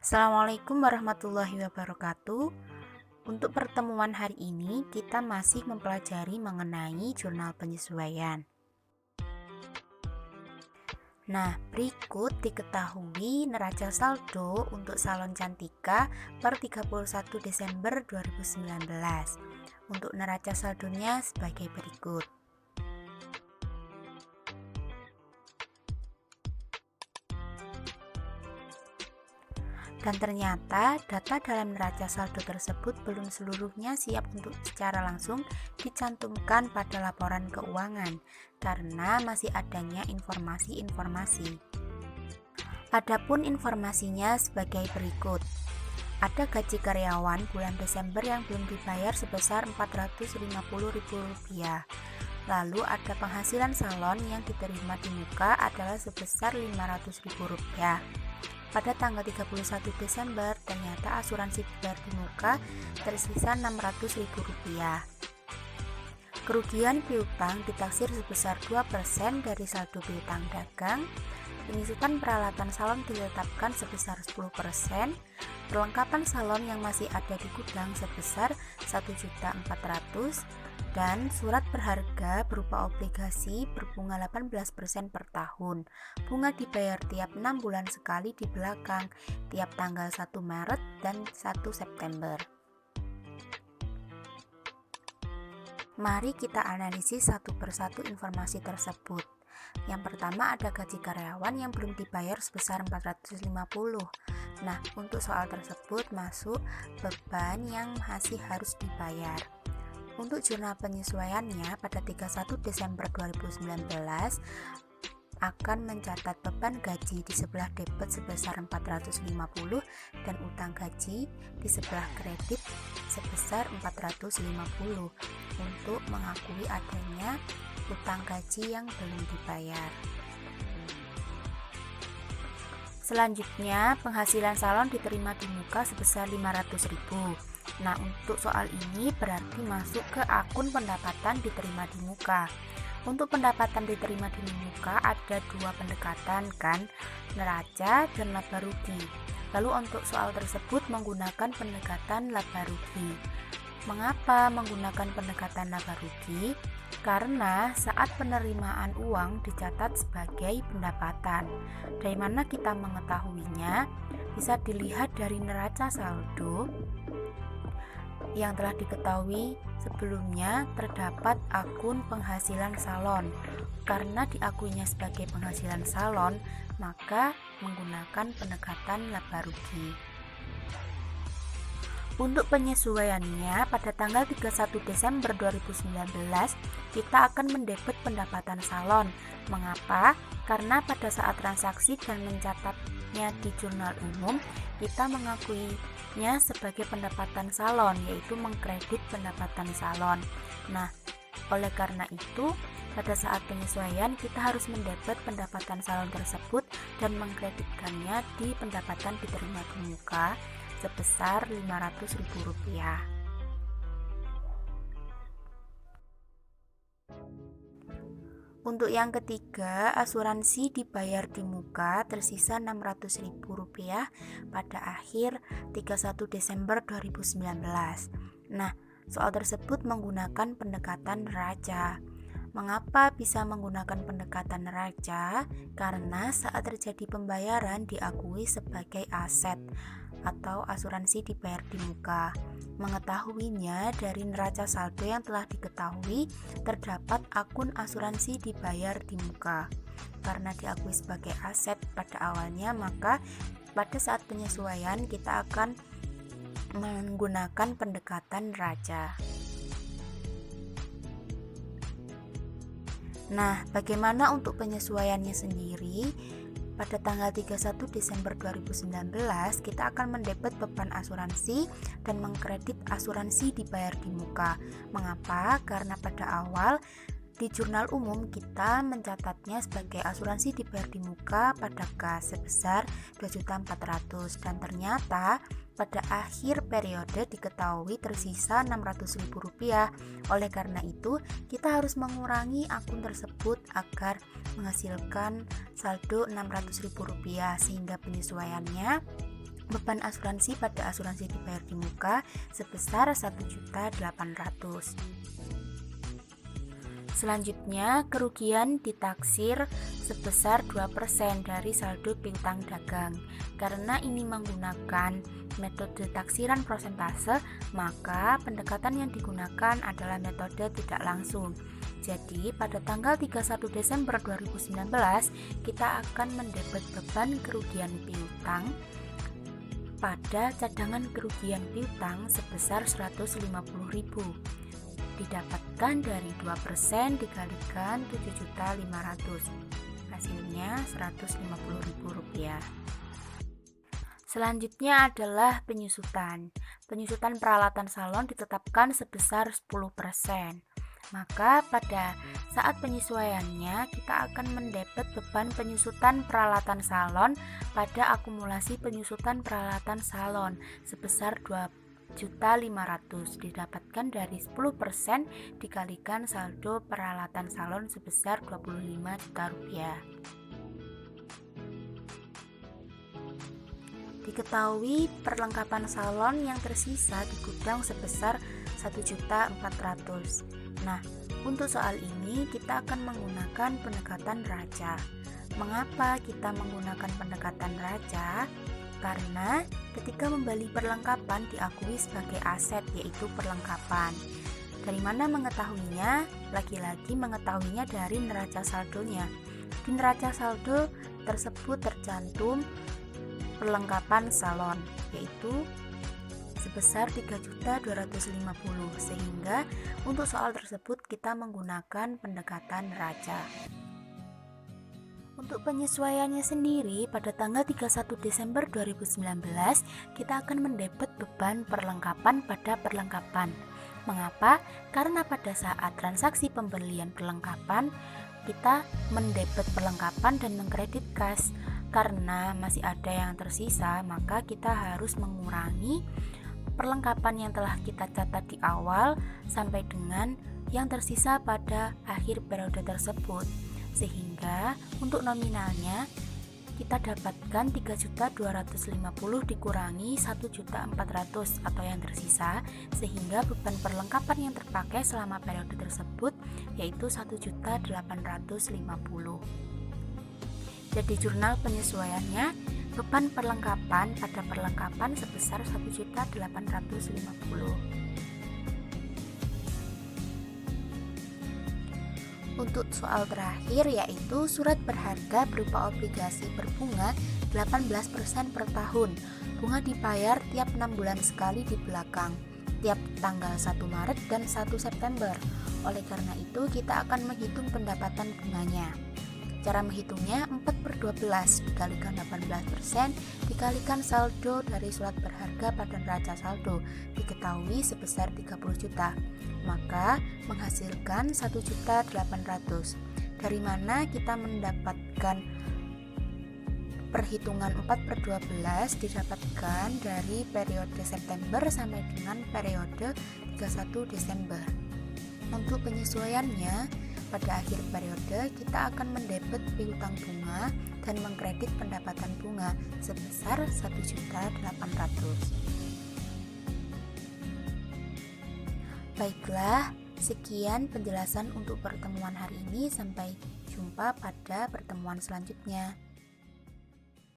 Assalamualaikum warahmatullahi wabarakatuh. Untuk pertemuan hari ini, kita masih mempelajari mengenai jurnal penyesuaian. Nah, berikut diketahui neraca saldo untuk Salon Cantika per 31 Desember 2019. Untuk neraca saldonya sebagai berikut. Dan ternyata data dalam neraca saldo tersebut belum seluruhnya siap untuk secara langsung dicantumkan pada laporan keuangan karena masih adanya informasi-informasi. Adapun informasinya sebagai berikut. Ada gaji karyawan bulan Desember yang belum dibayar sebesar Rp450.000. Lalu ada penghasilan salon yang diterima di muka adalah sebesar Rp500.000. Pada tanggal 31 Desember, ternyata asuransi dibayar di muka tersisa Rp600.000. Kerugian piutang ditaksir sebesar 2% dari saldo piutang dagang. Penyusutan peralatan salon ditetapkan sebesar 10%. Perlengkapan salon yang masih ada di gudang sebesar Rp1.400.000 dan surat berharga berupa obligasi berbunga 18% per tahun. Bunga dibayar tiap 6 bulan sekali di belakang, tiap tanggal 1 Maret dan 1 September. Mari kita analisis satu persatu informasi tersebut. Yang pertama ada gaji karyawan yang belum dibayar sebesar 450. Nah, untuk soal tersebut masuk beban yang masih harus dibayar. Untuk jurnal penyesuaiannya pada 31 Desember 2019 akan mencatat beban gaji di sebelah debit sebesar 450 dan utang gaji di sebelah kredit sebesar 450 untuk mengakui adanya utang gaji yang belum dibayar. Selanjutnya, penghasilan salon diterima di muka sebesar Rp500.000. Nah, untuk soal ini berarti masuk ke akun pendapatan diterima di muka. Untuk pendapatan diterima di muka ada dua pendekatan kan, neraca dan laba rugi. Lalu untuk soal tersebut menggunakan pendekatan laba rugi. Mengapa menggunakan pendekatan laba rugi? Karena saat penerimaan uang dicatat sebagai pendapatan. Dari mana kita mengetahuinya? Bisa dilihat dari neraca saldo yang telah diketahui sebelumnya terdapat akun penghasilan salon. Karena diakuinya sebagai penghasilan salon, maka menggunakan pendekatan laba rugi. Untuk penyesuaiannya pada tanggal 31 Desember 2019 kita akan mendebit pendapatan salon. Mengapa? Karena pada saat transaksi dan mencatatnya di jurnal umum kita mengakuinya sebagai pendapatan salon, yaitu mengkredit pendapatan salon. Nah, oleh karena itu pada saat penyesuaian kita harus mendebit pendapatan salon tersebut dan mengkreditkannya di pendapatan diterima di muka sebesar Rp500.000. Untuk yang ketiga, asuransi dibayar di muka tersisa Rp600.000 pada akhir 31 Desember 2019. Nah, soal tersebut menggunakan pendekatan neraca. Mengapa bisa menggunakan pendekatan neraca? Karena saat terjadi pembayaran diakui sebagai aset atau asuransi dibayar di muka. Mengetahuinya dari neraca saldo yang telah diketahui terdapat akun asuransi dibayar di muka. Karena diakui sebagai aset pada awalnya, maka pada saat penyesuaian kita akan menggunakan pendekatan neraca. Nah, bagaimana untuk penyesuaiannya sendiri? Pada tanggal 31 Desember 2019, kita akan mendebit beban asuransi dan mengkredit asuransi dibayar di muka. Mengapa? Karena pada awal di jurnal umum kita mencatatnya sebagai asuransi dibayar di muka pada kas sebesar Rp2.400.000 dan ternyata pada akhir periode diketahui tersisa Rp600.000. Oleh karena itu, kita harus mengurangi akun tersebut agar menghasilkan saldo Rp600.000 sehingga penyesuaiannya Beban asuransi pada asuransi dibayar di muka sebesar 1.800.000. Selanjutnya, kerugian ditaksir sebesar 2% dari saldo piutang dagang. Karena ini menggunakan metode taksiran persentase, maka pendekatan yang digunakan adalah metode tidak langsung. Jadi, pada tanggal 31 Desember 2019, kita akan mendebet beban kerugian piutang pada cadangan kerugian piutang sebesar 150.000. Didapatkan dari 2% dikalikan 7.500.000, hasilnya Rp150.000. Selanjutnya adalah penyusutan. Penyusutan peralatan salon ditetapkan sebesar 10%. Maka pada saat penyesuaiannya kita akan mendebet beban penyusutan peralatan salon pada akumulasi penyusutan peralatan salon sebesar 2.500.000 didapatkan dari 10% dikalikan saldo peralatan salon sebesar Rp25 juta. Diketahui perlengkapan salon yang tersisa di gudang sebesar 1.400.000. Nah, untuk soal ini kita akan menggunakan pendekatan raja. Mengapa kita menggunakan pendekatan raja? Karena ketika membeli perlengkapan diakui sebagai aset, yaitu perlengkapan. Dari mana mengetahuinya? Lagi-lagi mengetahuinya dari neraca saldonya. Di neraca saldo tersebut tercantum perlengkapan salon, yaitu sebesar 3.250.000, sehingga untuk soal tersebut kita menggunakan pendekatan raja. Untuk penyesuaiannya sendiri, pada tanggal 31 Desember 2019, kita akan mendebet beban perlengkapan pada perlengkapan. Mengapa? Karena pada saat transaksi pembelian perlengkapan, kita mendebet perlengkapan dan mengkredit kas. Karena masih ada yang tersisa, maka kita harus mengurangi perlengkapan yang telah kita catat di awal sampai dengan yang tersisa pada akhir periode tersebut. Sehingga untuk nominalnya kita dapatkan 3.250.000 dikurangi 1.400.000 atau yang tersisa, sehingga beban perlengkapan yang terpakai selama periode tersebut yaitu 1.850.000. Jadi jurnal penyesuaiannya, beban perlengkapan pada perlengkapan sebesar 1.850.000. Untuk soal terakhir yaitu surat berharga berupa obligasi berbunga 18% per tahun. Bunga dibayar tiap 6 bulan sekali di belakang, tiap tanggal 1 Maret dan 1 September. Oleh karena itu kita akan menghitung pendapatan bunganya. Cara menghitungnya 4/12 dikalikan 18% dikalikan saldo dari surat berharga pada neraca saldo diketahui sebesar 30 juta, maka menghasilkan 1.800.000. Dari mana kita mendapatkan perhitungan 4/12? Didapatkan dari periode September sampai dengan periode 31 Desember. Untuk penyesuaiannya, pada akhir periode kita akan mendebet piutang bunga dan mengkredit pendapatan bunga sebesar 1.800.000. Baiklah, sekian penjelasan untuk pertemuan hari ini. Sampai jumpa pada pertemuan selanjutnya.